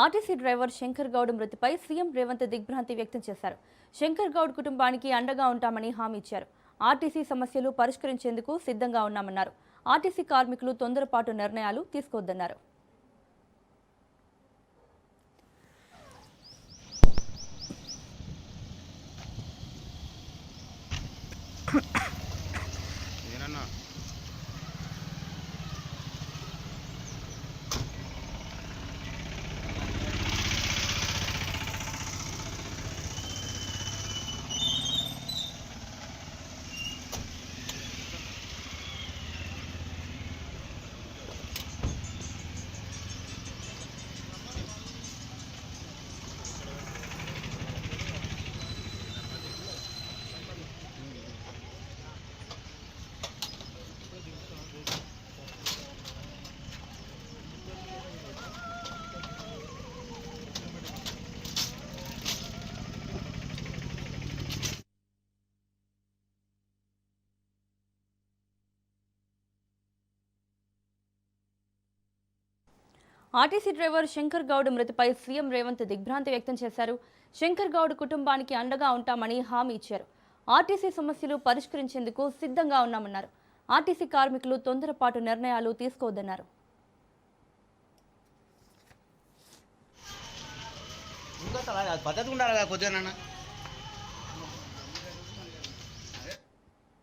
RTC driver Shankar Goud మృతిపై CM Revanth దిగ్భ్రాంతి వ్యక్తం చేశారు. శంకర్ గౌడ్ కుటుంబానికి అండగా ఉంటామని హామీ ఇచ్చారు. ఆర్టీసీ సమస్యలు పరిష్కరించేందుకు సిద్ధంగా ఉన్నామన్నారు. ఆర్టీసీ కార్మికులు తొందరపాటు నిర్ణయాలు తీసుకోవద్దన్నారు. ఆర్టీసీ డ్రైవర్ శంకర్ గౌడ్ మృతిపై సీఎం రేవంత్ దిగ్భ్రాంతి వ్యక్తం చేశారు. శంకర్ గౌడ్ కుటుంబానికి అండగా ఉంటామని హామీ ఇచ్చారు. ఆర్టీసీ సమస్యలు పరిష్కరించేందుకు సిద్ధంగా ఉన్నామన్నారు. ఆర్టీసీ కార్మికులు తొందరపాటు నిర్ణయాలు తీసుకోవద్దన్నారు. పద్ధతి ఉండాలి కొద్దిగా